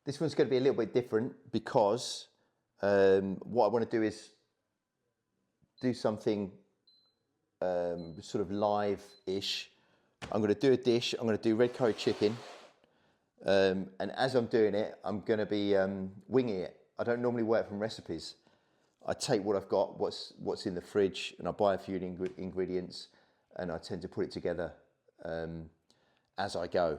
This one's going to be a little bit different because what I want to do is do something sort of live-ish. I'm going to do a dish. I'm going to do red curry chicken. And as I'm doing it, I'm going to be winging it. I don't normally work from recipes. I take what I've got, what's in the fridge, and I buy a few ingredients, and I tend to put it together as I go.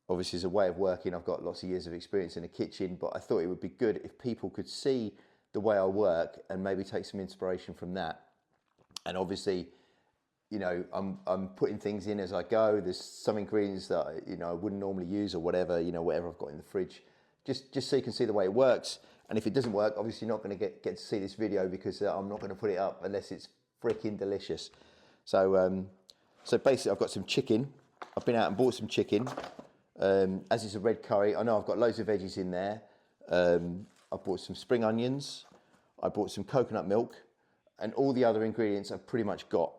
Obviously, as a way of working, I've got lots of years of experience in the kitchen, but I thought it would be good if people could see the way I work and maybe take some inspiration from that. And obviously, you know, I'm putting things in as I go. There's some ingredients that, you know, I wouldn't normally use or whatever, you know, whatever I've got in the fridge, just so you can see the way it works. And if it doesn't work, obviously you're not going to get to see this video because I'm not going to put it up unless it's freaking delicious. So, so basically I've got some chicken. I've been out and bought some chicken. As it's a red curry, I know I've got loads of veggies in there. I've bought some spring onions. I bought some coconut milk, and all the other ingredients I've pretty much got.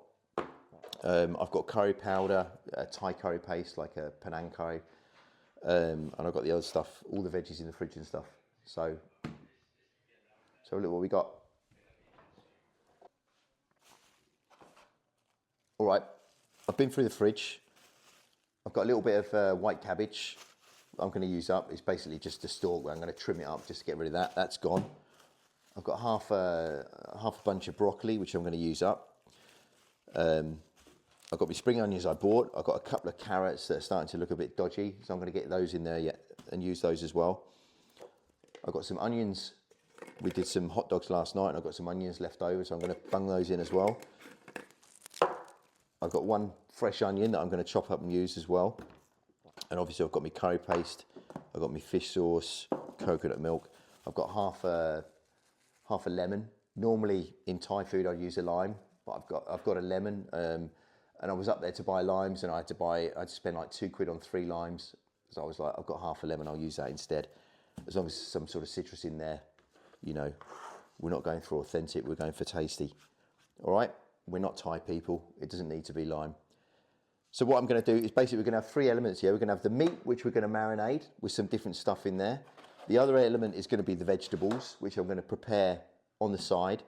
I've got curry powder, Thai curry paste, like a panang curry, and I've got the other stuff, all the veggies in the fridge and stuff. So look what we got. All right, I've been through the fridge. I've got a little bit of white cabbage I'm going to use up. It's basically just a stalk where I'm going to trim it up just to get rid of that. That's gone. I've got half a bunch of broccoli, which I'm going to use up. I've got my spring onions I bought. I've got a couple of carrots that are starting to look a bit dodgy, so I'm going to get those in there yet and use those as well. I've got some onions. We did some hot dogs last night and I've got some onions left over, so I'm going to bung those in as well. I've got one fresh onion that I'm going to chop up and use as well. And obviously I've got my curry paste, I've got my fish sauce, coconut milk. I've got half a lemon. Normally in Thai food I'd use a lime, but I've got a lemon. And I was up there to buy limes and I had to spend like £2 on 3 limes. So I was like, I've got half a lemon, I'll use that instead. As long as there's some sort of citrus in there, you know, we're not going for authentic, we're going for tasty. All right, we're not Thai people, it doesn't need to be lime. So what I'm going to do is basically we're going to have 3 elements here. We're going to have the meat, which we're going to marinate with some different stuff in there. The other element is going to be the vegetables, which I'm going to prepare on the side.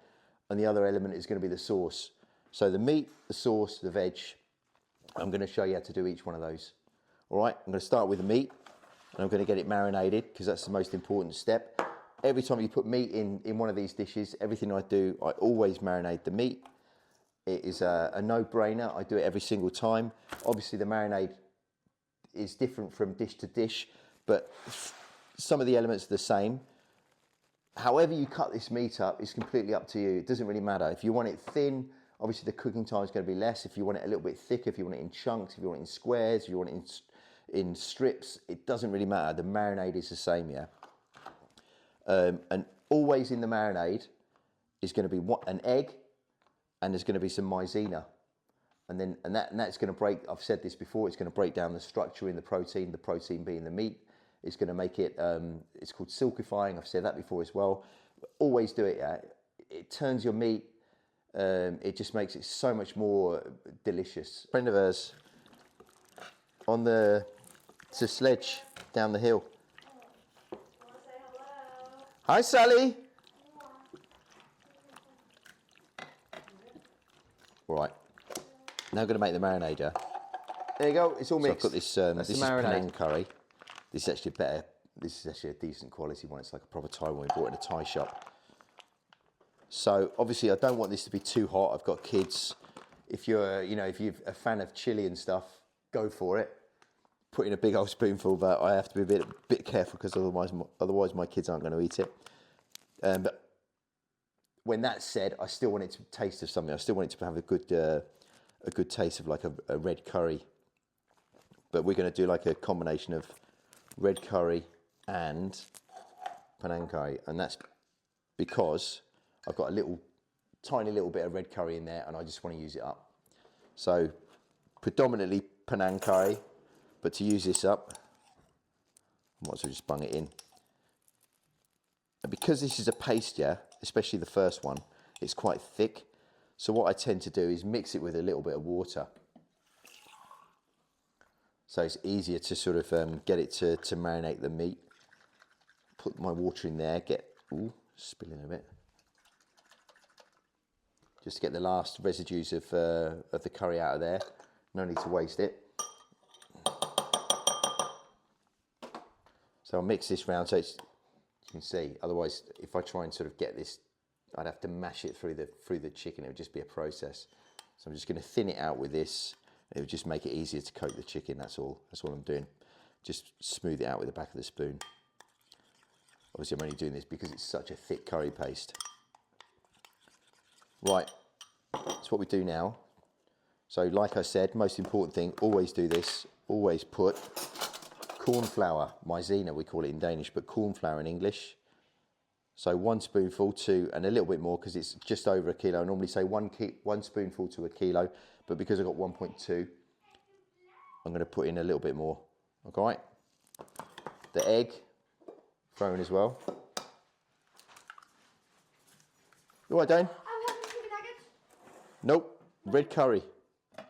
And the other element is going to be the sauce. So the meat, the sauce, the veg, I'm going to show you how to do each one of those. All right, I'm going to start with the meat and I'm going to get it marinated because that's the most important step. Every time you put meat in one of these dishes, everything I do, I always marinate the meat. It is a no-brainer. I do it every single time. Obviously, the marinade is different from dish to dish, but some of the elements are the same. However you cut this meat up is completely up to you. It doesn't really matter. If you want it thin, obviously the cooking time is going to be less. If you want it a little bit thicker, if you want it in chunks, if you want it in squares, if you want it in strips, it doesn't really matter. The marinade is the same, yeah. And always in the marinade is going to be an egg, and there's going to be some maizena, and that's going to break. I've said this before. It's going to break down the structure in the protein. The protein being the meat. It's going to make it. It's called silkifying. I've said that before as well. Always do it. Yeah? It turns your meat. It just makes it so much more delicious. A friend of ours on the sledge down the hill. Say hello. Hi, Sally. All right, now I'm going to make the marinade, yeah? There you go, it's all mixed. So I've got this, this is panang curry. This is actually better. This is actually a decent quality one. It's like a proper Thai one we bought in a Thai shop. So obviously I don't want this to be too hot. I've got kids. If you're, you know, if you're a fan of chili and stuff, go for it. Put in a big old spoonful, but I have to be a bit careful because otherwise my kids aren't going to eat it. But when that's said, I still want it to taste of something. I still want it to have a good taste of like a red curry. But we're going to do like a combination of red curry and panang curry, and that's because I've got a tiny little bit of red curry in there, and I just want to use it up. So predominantly panang curry, but to use this up, I might as well just bung it in. And because this is a paste, yeah, especially the first one, it's quite thick. So what I tend to do is mix it with a little bit of water. So it's easier to sort of get it to marinate the meat. put my water in there, ooh, spilling a bit. Just to get the last residues of the curry out of there. No need to waste it. So I'll mix this round so it's, you can see. Otherwise, if I try and sort of get this, I'd have to mash it through the chicken. It would just be a process. So I'm just going to thin it out with this. It would just make it easier to coat the chicken. That's all. That's all I'm doing. Just smooth it out with the back of the spoon. Obviously, I'm only doing this because it's such a thick curry paste. Right, that's what we do now. So like I said, most important thing, always do this. Always put corn flour, maizena we call it in Danish, but corn flour in English. So 1 spoonful to, and a little bit more because it's just over a kilo. I normally say 1 spoonful to a kilo, but because I've got 1.2, I'm going to put in a little bit more. Okay, the egg thrown as well. You all right, Dane? I'm having chicken nuggets. Nope, red curry. Oh.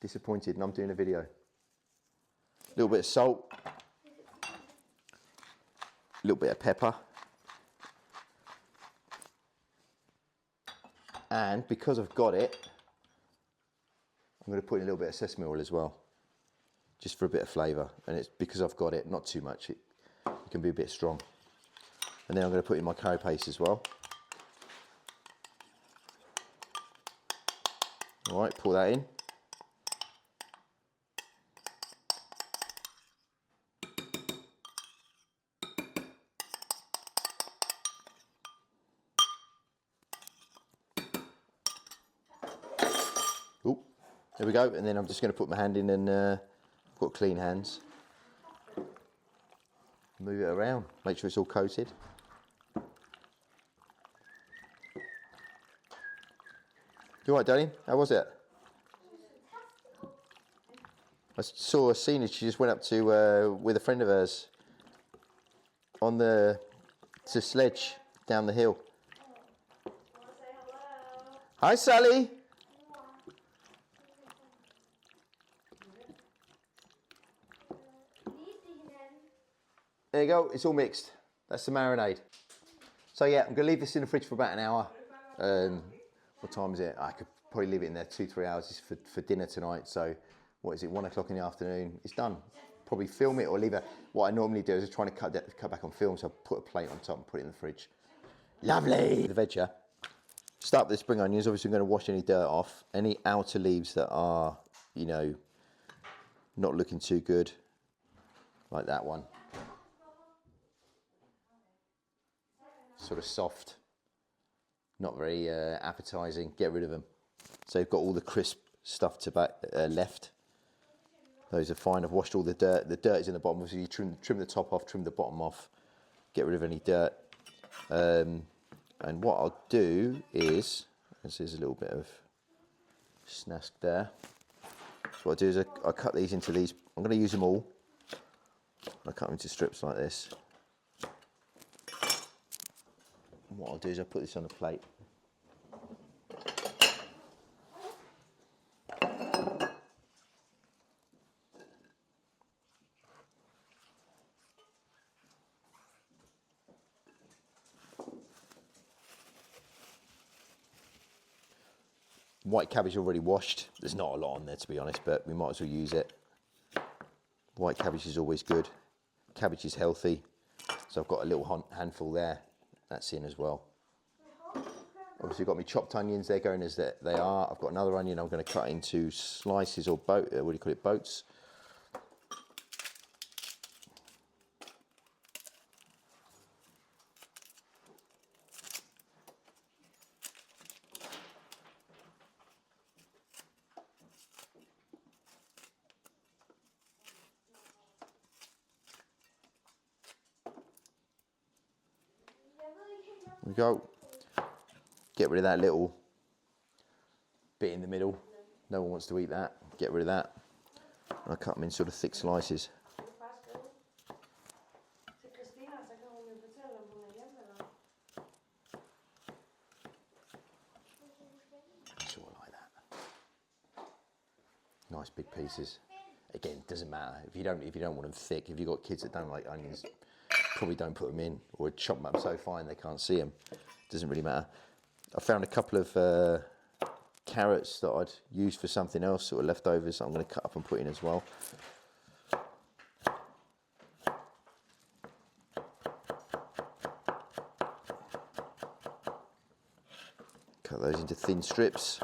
Disappointed, and I'm doing a video. A little bit of salt. A little bit of pepper. And because I've got it, I'm going to put in a little bit of sesame oil as well, just for a bit of flavour. And it's because I've got it, not too much. It can be a bit strong. And then I'm going to put in my curry paste as well. All right, pour that in. Oh, there we go. And then I'm just going to put my hand in and I've got clean hands. Move it around, make sure it's all coated. You all right, Danny? How was it? I saw a scene. She just went up to with a friend of hers on to sledge down the hill. Want to say hello? Hi, Sally. There you go. It's all mixed. That's the marinade. So yeah, I'm gonna leave this in the fridge for about an hour. What time is it? I could probably leave it in there 2-3 hours for dinner tonight. So what is it? 1 o'clock in the afternoon. It's done. Probably film it or leave it. What I normally do is trying to cut back on film, so I put a plate on top and put it in the fridge. Lovely. The veg, yeah. Start with the spring onions. Obviously, I'm going to wash any dirt off. Any outer leaves that are, you know, not looking too good, like that one. Sort of soft, not very appetizing. Get rid of them. So you've got all the crisp stuff left. Those are fine. I've washed all the dirt. The dirt is in the bottom. So you trim the top off, trim the bottom off, get rid of any dirt. And what I'll do is, this is a little bit of snask there. So what I do is I cut these into these. I'm going to use them all. I cut them into strips like this. And what I'll do is I'll put this on a plate. White cabbage already washed. There's not a lot on there, to be honest, but we might as well use it. White cabbage is always good. Cabbage is healthy. So I've got a little handful there. That's in as well. Obviously, I've got my chopped onions. They're going as they are. I've got another onion I'm going to cut into slices or what do you call it, boats. There we go. Get rid of that little bit in the middle. No one wants to eat that. Get rid of that. And I cut them in sort of thick slices. Sort of like that. Nice big pieces. Again, doesn't matter if you don't want them thick. If you've got kids that don't like onions, probably don't put them in, or chop them up so fine they can't see them. Doesn't really matter. I found a couple of carrots that I'd use for something else, sort of leftovers, that I'm going to cut up and put in as well. Cut those into thin strips.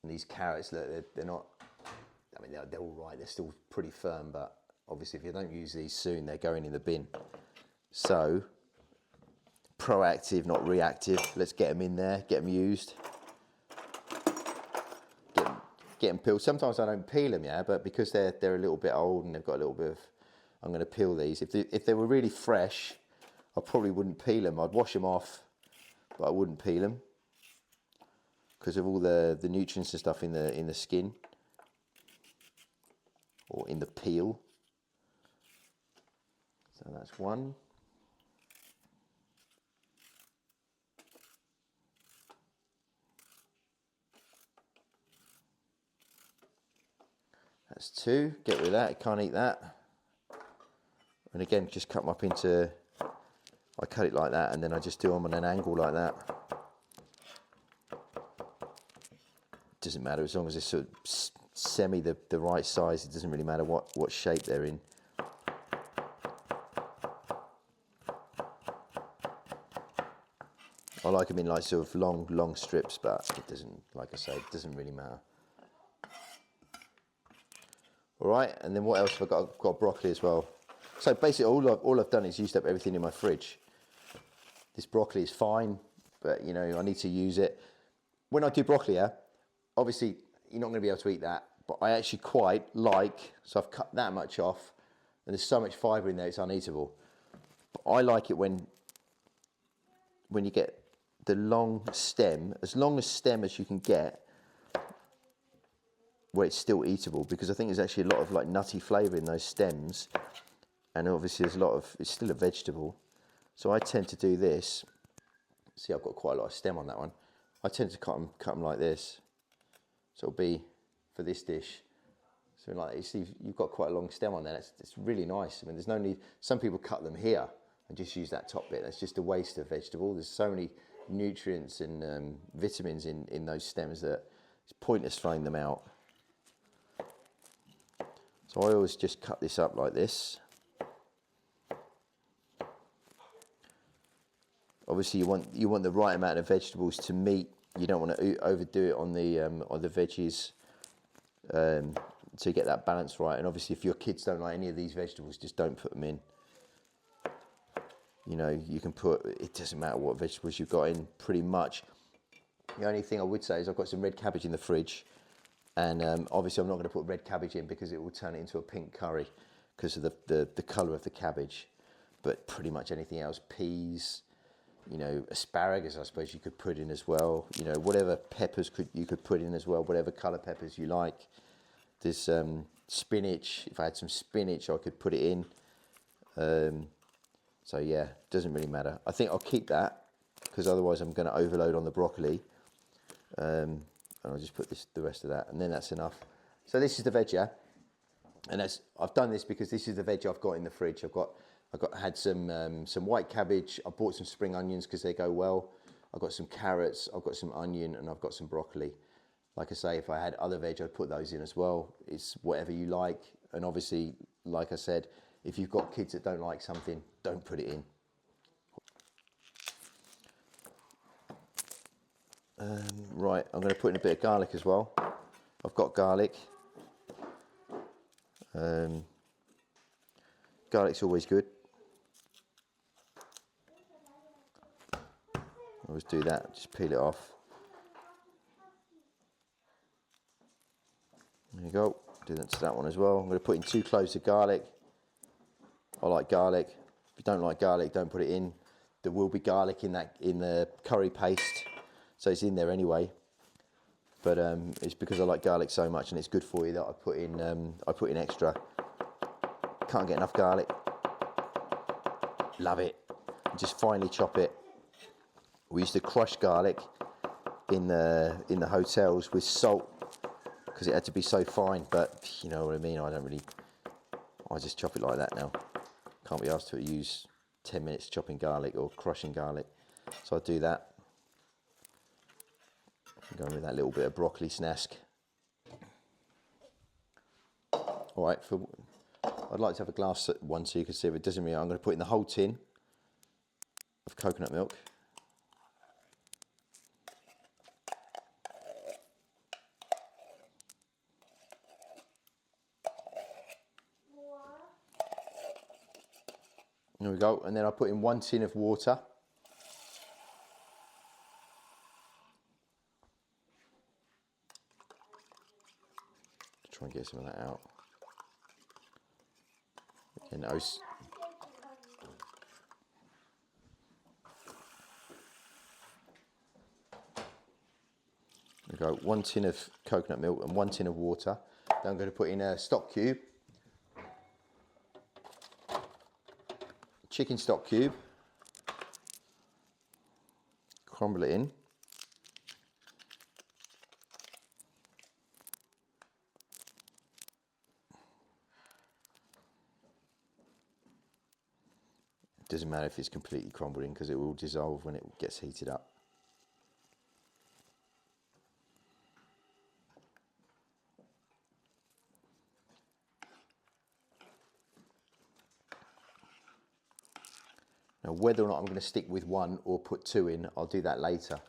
And these carrots, look, they're not, I mean, they're all right, they're still pretty firm, but obviously if you don't use these soon, they're going in the bin. So, proactive, not reactive. Let's get them in there, get them used. Get them peeled. Sometimes I don't peel them, yeah, but because they're a little bit old and they've got a little bit of, I'm going to peel these. If they were really fresh, I probably wouldn't peel them. I'd wash them off, but I wouldn't peel them because of all the nutrients and stuff in the skin or in the peel. So that's one. That's two. Get rid of that. Can't eat that. And again, just cut them up into, I cut it like that and then I just do them on an angle like that. Doesn't matter as long as it's sort of semi the right size. It doesn't really matter what shape they're in. I like them in like sort of long strips, but it doesn't, like I say, it doesn't really matter. All right, and then what else have I got? I've got broccoli as well. So basically all I've done is used up everything in my fridge. This broccoli is fine, but you know, I need to use it. When I do broccoli, yeah, obviously you're not going to be able to eat that, but I actually quite like, so I've cut that much off, and there's so much fibre in there it's uneatable. But I like it when you get the long stem, as long a stem as you can get, where it's still eatable, because I think there's actually a lot of like nutty flavour in those stems, and obviously there's a lot of, it's still a vegetable. So I tend to do this. See, I've got quite a lot of stem on that one. I tend to cut them like this. So it'll be for this dish. So like you see, you've got quite a long stem on there. It's really nice. I mean, there's no need. Some people cut them here and just use that top bit. That's just a waste of vegetable. There's so many nutrients and vitamins in those stems that it's pointless throwing them out. So I always just cut this up like this. Obviously, you want the right amount of vegetables to meet. You don't want to overdo it on the veggies to get that balance right. And obviously, if your kids don't like any of these vegetables, just don't put them in. You know, you can put, it doesn't matter what vegetables you've got in, pretty much. The only thing I would say is I've got some red cabbage in the fridge. And obviously I'm not going to put red cabbage in because it will turn it into a pink curry because of the colour of the cabbage. But pretty much anything else, peas, you know, asparagus I suppose you could put in as well. You know, whatever peppers you could put in as well, whatever colour peppers you like. There's spinach. If I had some spinach I could put it in. So yeah, doesn't really matter. I think I'll keep that because otherwise I'm going to overload on the broccoli. And I'll just put the rest of that, and then that's enough. So this is the veg, yeah, and I've done this because this is the veg I've got in the fridge. Had some white cabbage. I bought some spring onions because they go well. I've got some carrots. I've got some onion, and I've got some broccoli. Like I say, if I had other veg, I'd put those in as well. It's whatever you like, and obviously, like I said, if you've got kids that don't like something, don't put it in. Right, I'm going to put in a bit of garlic as well. I've got garlic. Garlic's always good. Always do that, just peel it off. There you go, do that to that one as well. I'm going to put in 2 cloves of garlic. I like garlic. If you don't like garlic, don't put it in. There will be garlic in the curry paste. So it's in there anyway, but it's because I like garlic so much and it's good for you that I put in extra. Can't get enough garlic. Love it. Just finely chop it. We used to crush garlic in the hotels with salt because it had to be so fine, but you know what I mean, I just chop it like that now. Can't be asked to use 10 minutes chopping garlic or crushing garlic, so I do that. I'm going with that little bit of broccoli snask. All right, I'd like to have a glass one so you can see if it doesn't mean I'm going to put in the whole tin of coconut milk. There we go, and then I put in 1 tin of water. Try and get some of that out. And those. There we go, 1 tin of coconut milk and 1 tin of water. Then I'm going to put in a stock cube. Chicken stock cube. Crumble it in. Doesn't matter if it's completely crumbled in because it will dissolve when it gets heated up. Now, whether or not I'm going to stick with 1 or put 2 in, I'll do that later.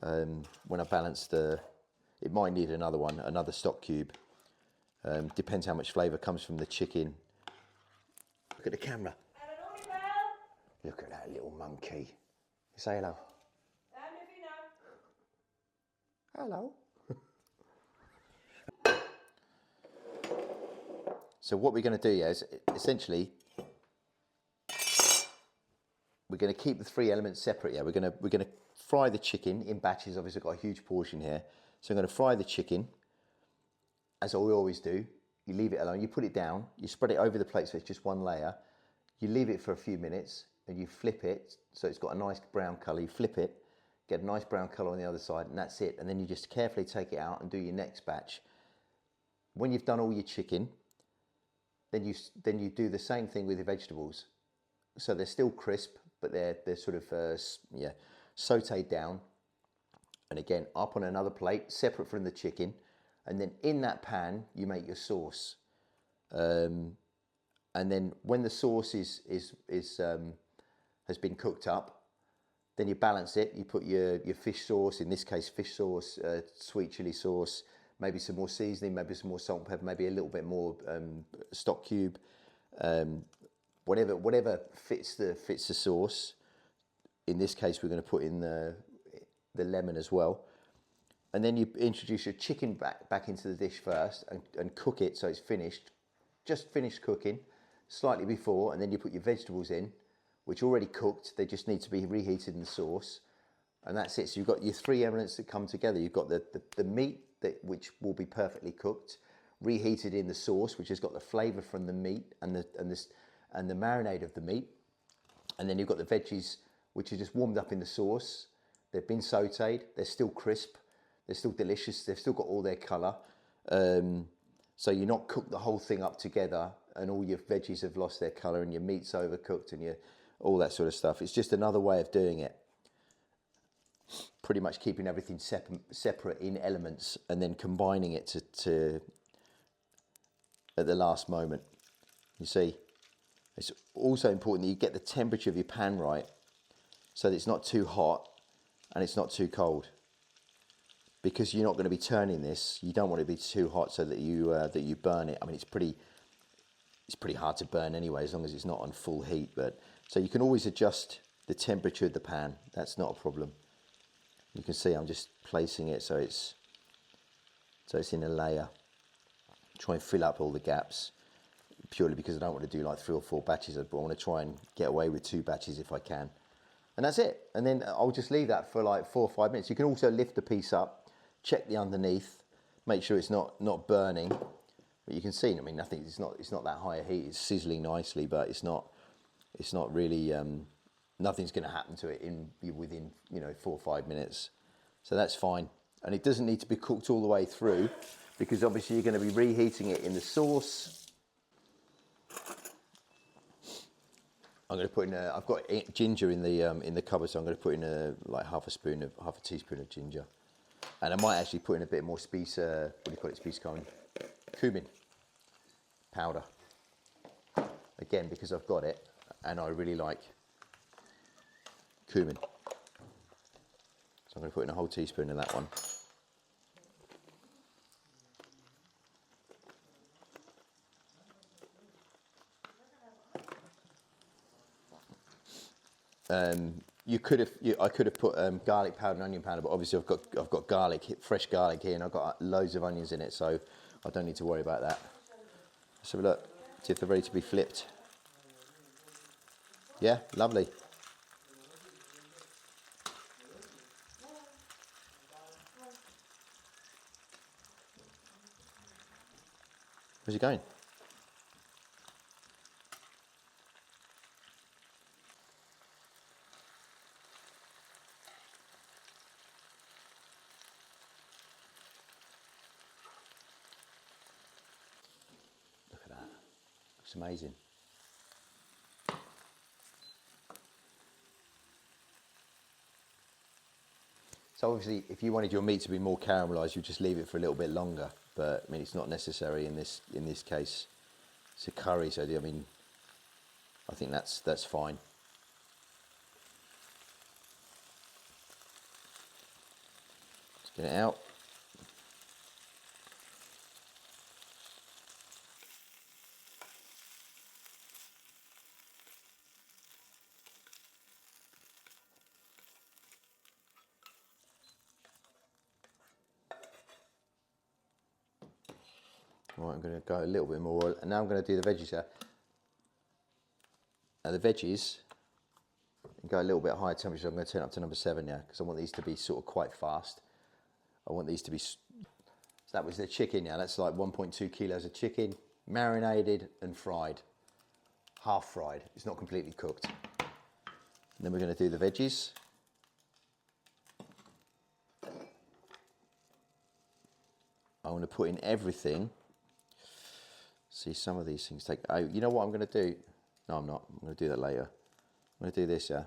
When I balance it might need another one, another stock cube. Depends how much flavour comes from the chicken. Look at the camera. Look at that little monkey. Say hello. Hello. So what we're going to do is essentially we're going to keep the 3 elements separate. Yeah, we're going to fry the chicken in batches. Obviously, I've got a huge portion here, so I'm going to fry the chicken as I always do. You leave it alone. You put it down. You spread it over the plate so it's just 1 layer. You leave it for a few minutes and you flip it so it's got a nice brown colour. You flip it, get a nice brown colour on the other side, and that's it. And then you just carefully take it out and do your next batch. When you've done all your chicken, then you do the same thing with the vegetables. So they're still crisp, but they're sort of sautéed down. And again, up on another plate, separate from the chicken. And then in that pan, you make your sauce. And then when the sauce has been cooked up, then you balance it. You put your fish sauce, in this case fish sauce, sweet chili sauce, maybe some more seasoning, maybe some more salt and pepper, maybe a little bit more stock cube, whatever fits the sauce. In this case, we're going to put in the lemon as well. And then you introduce your chicken back into the dish first and cook it so it's finished, just finished cooking slightly before, and then you put your vegetables in, which are already cooked. They just need to be reheated in the sauce. And that's it. So you've got your 3 elements that come together. You've got the meat, which will be perfectly cooked, reheated in the sauce, which has got the flavour from the meat and the marinade of the meat. And then you've got the veggies, which are just warmed up in the sauce. They've been sautéed. They're still crisp. They're still delicious. They've still got all their colour. So you're not cooked the whole thing up together and all your veggies have lost their colour and your meat's overcooked and all that sort of stuff. It's just another way of doing it. Pretty much keeping everything separate in elements and then combining it to at the last moment. You see, it's also important that you get the temperature of your pan right so that it's not too hot and it's not too cold. Because you're not going to be turning this, you don't want it to be too hot so that you burn it. I mean, it's pretty hard to burn anyway, as long as it's not on full heat. But so you can always adjust the temperature of the pan. That's not a problem. You can see I'm just placing it so it's in a layer. Try and fill up all the gaps, purely because I don't want to do like 3 or 4 batches. But I want to try and get away with 2 batches if I can. And that's it. And then I'll just leave that for like 4 or 5 minutes. You can also lift the piece up, check the underneath, make sure it's not burning. But you can see, I mean, nothing. It's not that high a heat. It's sizzling nicely, but it's not It's not really, nothing's going to happen to it within 4 or 5 minutes. So that's fine. And it doesn't need to be cooked all the way through, because obviously you're going to be reheating it in the sauce. I'm going to put in I've got ginger in the cupboard, so I'm going to put in like half a teaspoon of ginger. And I might actually put in a bit more cumin powder. Again, because I've got it, and I really like cumin. So I'm going to put in a whole teaspoon of that one. I could have put garlic powder and onion powder, but obviously I've got fresh garlic here, and I've got loads of onions in it, so I don't need to worry about that. Let's have a look, see if they're ready to be flipped. Yeah, lovely. Where's it going? Look at that. Looks amazing. So obviously, if you wanted your meat to be more caramelised, you just leave it for a little bit longer. But I mean, it's not necessary in this case. It's a curry, so I mean, I think that's fine. Let's get it out. Right, I'm going to go a little bit more oil, and now I'm going to do the veggies here. Now the veggies go a little bit higher temperature, so I'm going to turn up to number 7 now, because I want these to be sort of quite fast. I want these to be, so that was the chicken now, that's like 1.2 kilos of chicken, marinated and fried, half fried, it's not completely cooked. And then we're going to do the veggies. I want to put in everything. See, some of these things take, oh, you know what I'm going to do? No, I'm not. I'm going to do that later. I'm going to do this, yeah.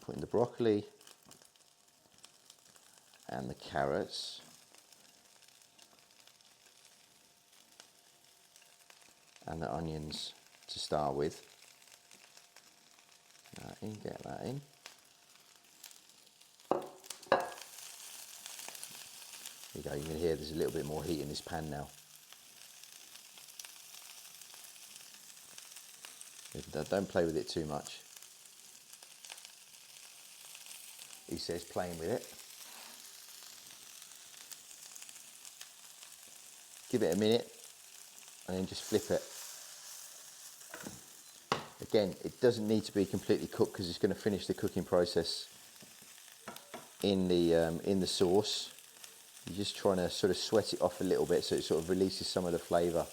Put in the broccoli and the carrots. And the onions to start with. Get that in. There you go, you can hear there's a little bit more heat in this pan now. Don't play with it too much. He says playing with it. Give it a minute and then just flip it. Again, it doesn't need to be completely cooked because it's going to finish the cooking process in the sauce. You're just trying to sort of sweat it off a little bit so it sort of releases some of the flavour.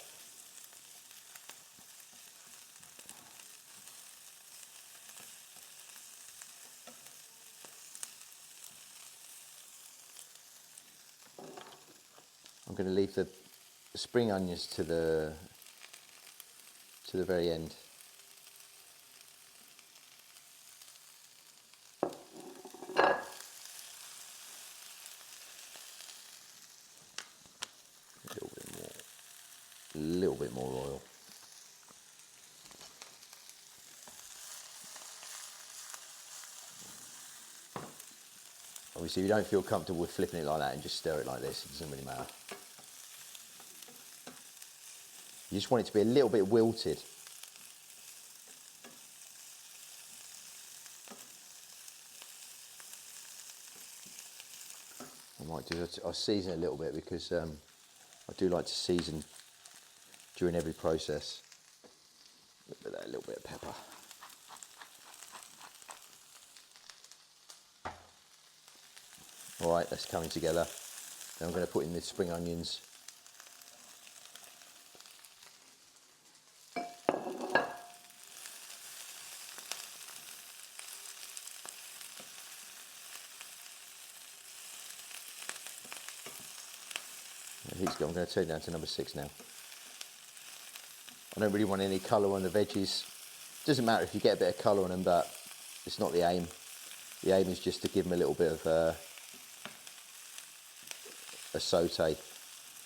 I'm going to leave the spring onions to the very end. A little bit more oil. Obviously, if you don't feel comfortable with flipping it like that and just stir it like this, it doesn't really matter. You just want it to be a little bit wilted. I'll season it a little bit because I do like to season during every process. A little bit of pepper. All right, that's coming together. Then I'm going to put in the spring onions. heat's gone. I'm going to turn it down to number 6 now. I don't really want any colour on the veggies. Doesn't matter if you get a bit of colour on them, but it's not the aim. The aim is just to give them a little bit of a saute.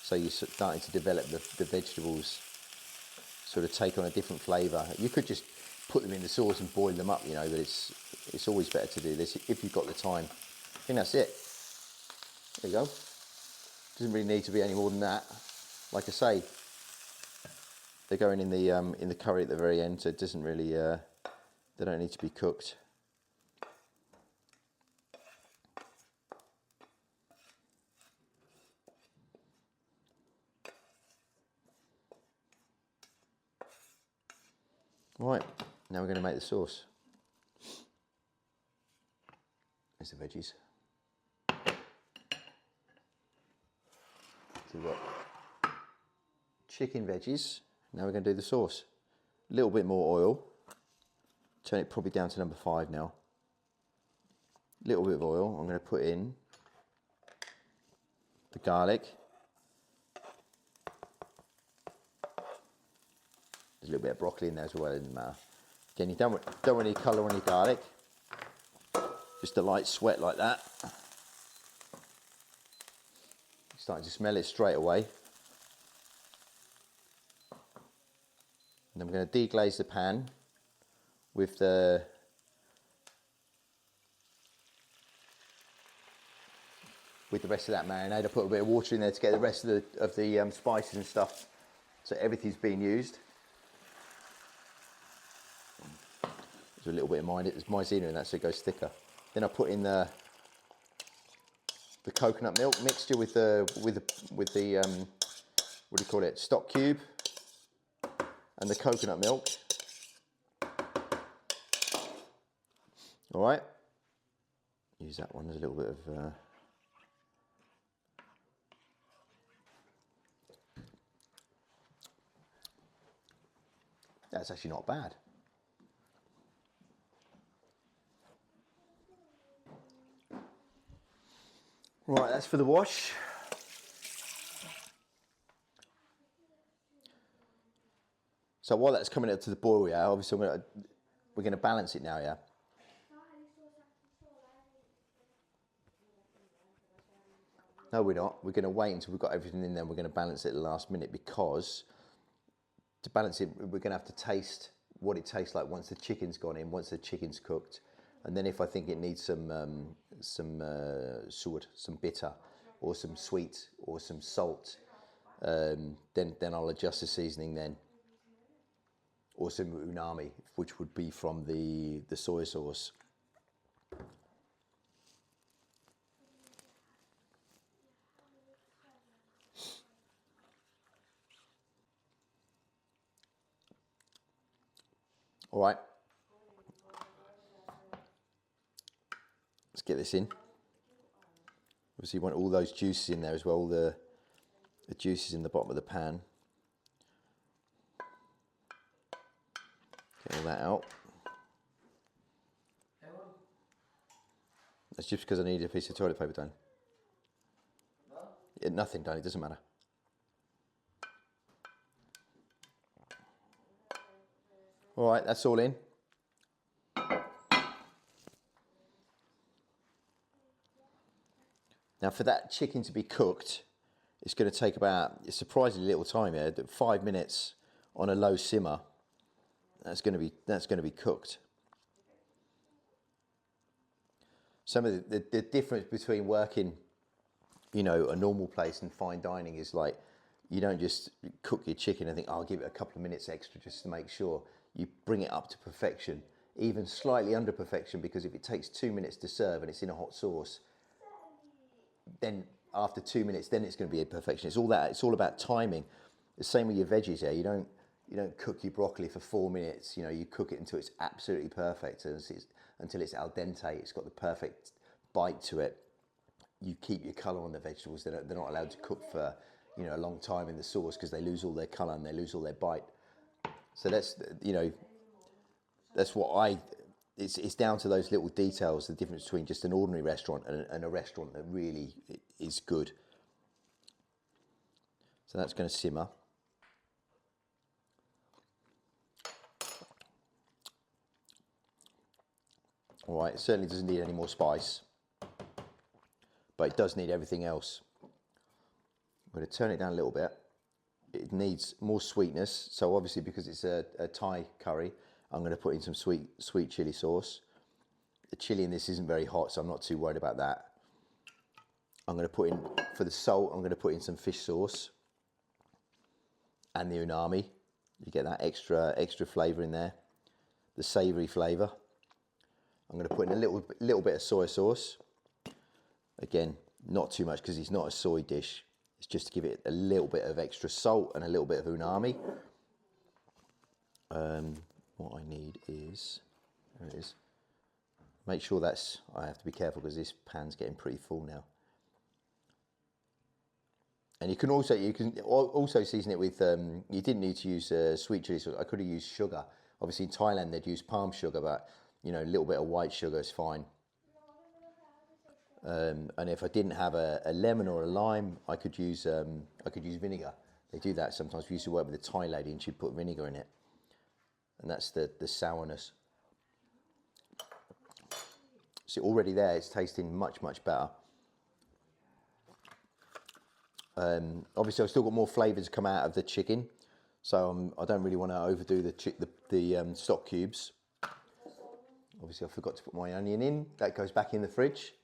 So you're starting to develop the vegetables, sort of take on a different flavour. You could just put them in the sauce and boil them up, you know, but it's always better to do this if you've got the time. I think that's it. There you go. Doesn't really need to be any more than that. Like I say, they're going in the curry at the very end, so it doesn't really they don't need to be cooked. Right, now we're going to make the sauce. There's the veggies. So we've got chicken veggies. Now we're going to do the sauce. A little bit more oil. Turn it probably down to number 5 now. A little bit of oil. I'm going to put in the garlic. There's a little bit of broccoli in there as well, it doesn't matter. Again, you don't want any colour on your garlic. Just a light sweat like that. You're starting to smell it straight away. And I'm going to deglaze the pan with the rest of that marinade. I put a bit of water in there to get the rest of the spices and stuff, so everything's being used. There's a little bit of maizena in that, so it goes thicker. Then I put in the coconut milk mixture with the what do you call it, stock cube, and the coconut milk. All right. Use that one as a little bit of. That's actually not bad. Right, that's for the wash. So while that's coming up to the boil, yeah, obviously we're gonna balance it now, yeah. No, we're not. We're gonna wait until we've got everything in there. We're gonna balance it at the last minute, because to balance it, we're gonna have to taste what it tastes like once the chicken's gone in, once the chicken's cooked, and then if I think it needs some bitter, or some sweet, or some salt, then I'll adjust the seasoning then, or some umami, which would be from the soy sauce. All right, let's get this in. Obviously you want all those juices in there as well, the juices in the bottom of the pan. Get all that out. That's just because I need a piece of toilet paper, Dan. Yeah, nothing, Dan, it doesn't matter. All right, that's all in. Now for that chicken to be cooked, it's going to take about a surprisingly little time here. 5 minutes on a low simmer. That's going to be cooked. Some of the difference between working, you know, a normal place and fine dining is like, you don't just cook your chicken and think, oh, I'll give it a couple of minutes extra just to make sure. You bring it up to perfection, even slightly under perfection, because if it takes 2 minutes to serve and it's in a hot sauce, then after 2 minutes, then it's going to be a perfection. It's all about timing. The same with your veggies here. You don't cook your broccoli for 4 minutes. You know, you cook it until it's absolutely perfect, until it's al dente. It's got the perfect bite to it. You keep your colour on the vegetables. They're not allowed to cook for, you know, a long time in the sauce, because they lose all their colour and they lose all their bite. So that's, you know, that's what it's down to those little details, the difference between just an ordinary restaurant and a restaurant that really is good. So that's going to simmer. All right, it certainly doesn't need any more spice, but it does need everything else. I'm going to turn it down a little bit. It needs more sweetness, so obviously because it's a Thai curry, I'm going to put in some sweet chili sauce. The chili in this isn't very hot, so I'm not too worried about that. I'm going to put in, for the salt, I'm going to put in some fish sauce and the umami. You get that extra flavour in there, the savoury flavour. I'm going to put in a little bit of soy sauce. Again, not too much because it's not a soy dish. It's just to give it a little bit of extra salt and a little bit of umami. What I need is, there it is. Make sure that's, I have to be careful because this pan's getting pretty full now. And you can also season it with, you didn't need to use sweet chili sauce. I could have used sugar. Obviously in Thailand they'd use palm sugar, but you know, a little bit of white sugar is fine. And if I didn't have a lemon or a lime, I could use vinegar. They do that sometimes. We used to work with a Thai lady and she'd put vinegar in it. And that's the sourness. So already there, it's tasting much better. Obviously I've still got more flavours to come out of the chicken. So I don't really want to overdo the stock cubes. Obviously I forgot to put my onion in. That goes back in the fridge.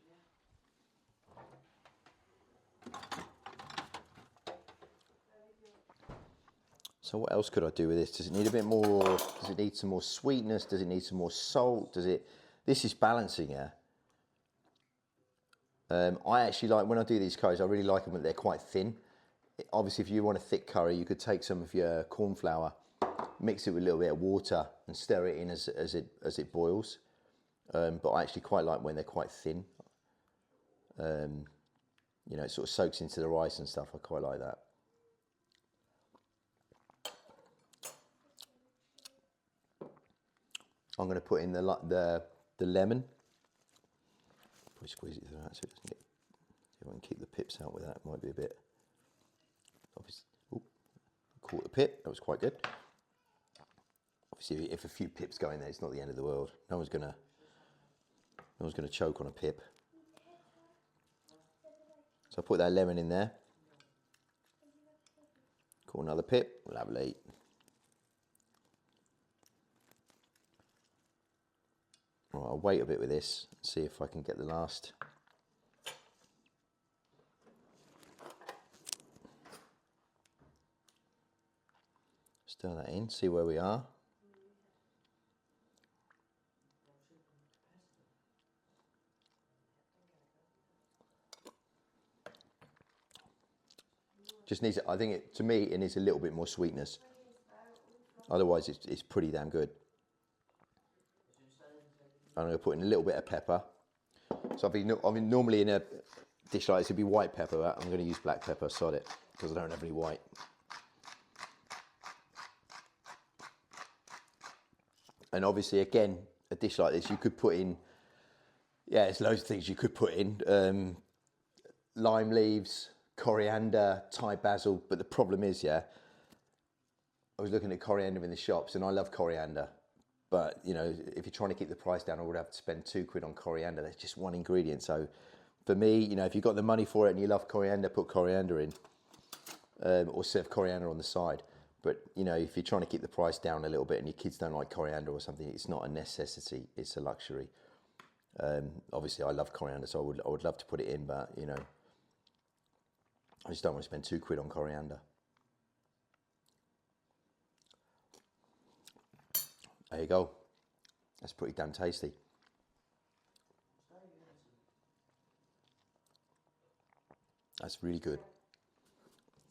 So what else could I do with this? Does it need a bit more, does it need some more sweetness? Does it need some more salt? This is balancing, yeah. I actually like, when I do these curries, I really like them when they're quite thin. Obviously, if you want a thick curry, you could take some of your corn flour, mix it with a little bit of water and stir it in as it boils. But I actually quite like when they're quite thin. You know, it sort of soaks into the rice and stuff. I quite like that. I'm going to put in the lemon. Probably squeeze it through that so it doesn't get. If I can keep the pips out with that, it might be a bit. Obviously, caught the pip. That was quite good. Obviously, if a few pips go in there, it's not the end of the world. No one's gonna choke on a pip. So I put that lemon in there. Caught another pip. Lovely. Right, I'll wait a bit with this, see if I can get the last. Stir that in, see where we are. Just needs, I think to me, it needs a little bit more sweetness. Otherwise, it's pretty damn good. I'm going to put in a little bit of pepper. So I mean, normally in a dish like this, it'd be white pepper, but I'm going to use black pepper, sod it, because I don't have any white. And obviously, again, a dish like this, you could put in, yeah, there's loads of things you could put in. Lime leaves, coriander, Thai basil, but the problem is, yeah, I was looking at coriander in the shops, and I love coriander. But, you know, if you're trying to keep the price down, I would have to spend £2 on coriander. That's just one ingredient. So for me, you know, if you've got the money for it and you love coriander, put coriander in. Or serve coriander on the side. But, you know, if you're trying to keep the price down a little bit and your kids don't like coriander or something, it's not a necessity. It's a luxury. Obviously, I love coriander, so I would love to put it in. But, you know, I just don't want to spend £2 on coriander. There you go. That's pretty damn tasty. That's really good.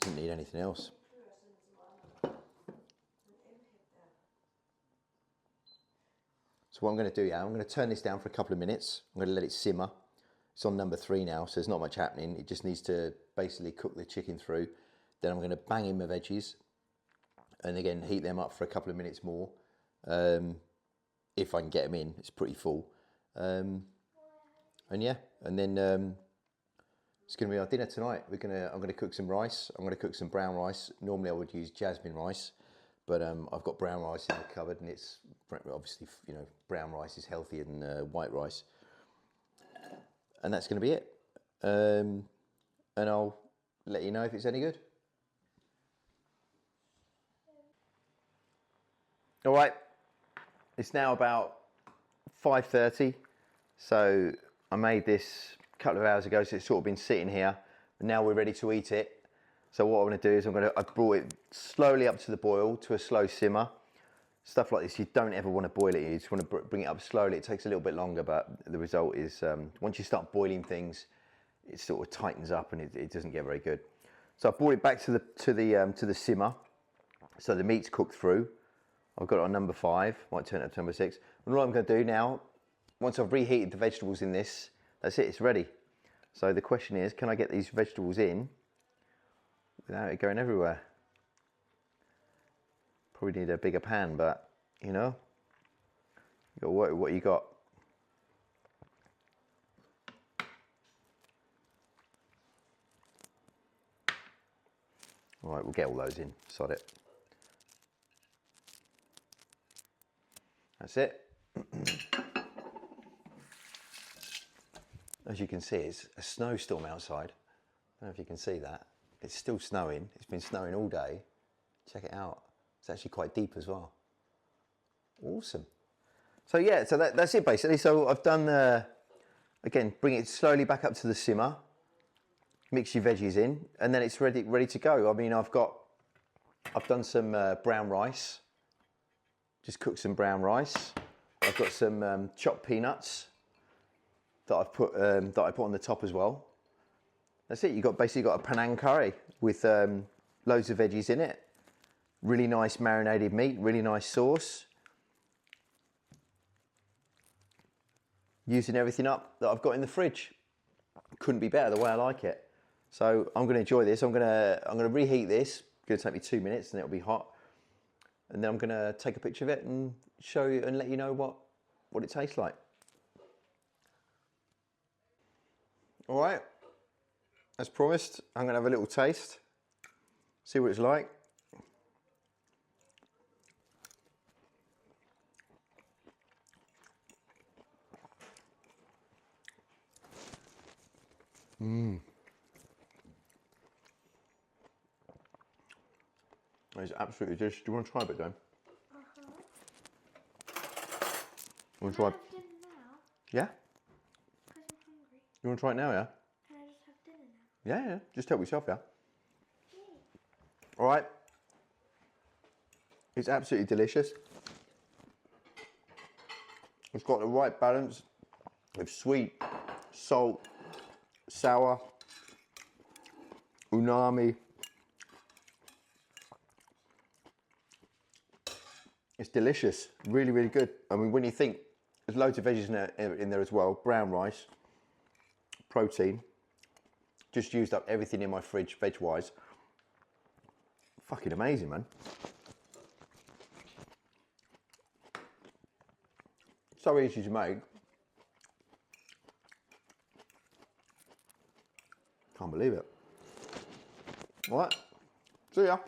Didn't need anything else. So what I'm going to do, yeah, I'm going to turn this down for a couple of minutes. I'm going to let it simmer. It's on number 3 now, so there's not much happening. It just needs to basically cook the chicken through. Then I'm going to bang in my veggies. And again, heat them up for a couple of minutes more. If I can get them in, it's pretty full. And yeah, and then It's going to be our dinner tonight. I'm going to cook some rice. I'm going to cook some brown rice. Normally I would use jasmine rice, but I've got brown rice in the cupboard, and it's obviously, you know, brown rice is healthier than white rice. And that's going to be it. And I'll let you know if it's any good. All right, it's now about 5:30, so I made this a couple of hours ago, so it's sort of been sitting here, and now we're ready to eat it. So what I'm going to do is I brought it slowly up to the boil, to a slow simmer. Stuff like this, you don't ever want to boil it, you just want to bring it up slowly. It takes a little bit longer, but the result is, once you start boiling things, it sort of tightens up and it doesn't get very good. So I brought it back to the simmer, so the meat's cooked through. I've got it on number 5, might turn it up to number 6. And what I'm going to do now, once I've reheated the vegetables in this, that's it, it's ready. So the question is, can I get these vegetables in without it going everywhere? Probably need a bigger pan, but you know, you got to work with what you got. All right, we'll get all those in, sod it. That's it. As you can see, it's a snowstorm outside. I don't know if you can see that. It's still snowing. It's been snowing all day. Check it out. It's actually quite deep as well. Awesome. So yeah, so that's it basically. So I've done, again, bring it slowly back up to the simmer. Mix your veggies in, and then it's ready to go. I mean, I've done some brown rice. Just cooked some brown rice. I've got some chopped peanuts that I put on the top as well. That's it. Basically got a panang curry with loads of veggies in it. Really nice marinated meat. Really nice sauce. Using everything up that I've got in the fridge. Couldn't be better the way I like it. So I'm going to enjoy this. I'm going to reheat this. It's going to take me 2 minutes, and it'll be hot. And then I'm going to take a picture of it and show you and let you know what it tastes like. All right, as promised, I'm going to have a little taste, see what it's like. It's absolutely delicious. Do you want to try a bit, Dan? Want to try? Dinner now? Yeah? Because I'm hungry. You want to try it now, yeah? Can I just have dinner now? Yeah. Just help yourself, yeah? All right. It's absolutely delicious. It's got the right balance of sweet, salt, sour, umami. It's delicious, really, really good. I mean, when you think, there's loads of veggies in there as well, brown rice, protein, just used up everything in my fridge, veg-wise. Fucking amazing, man. So easy to make. Can't believe it. All right, see ya.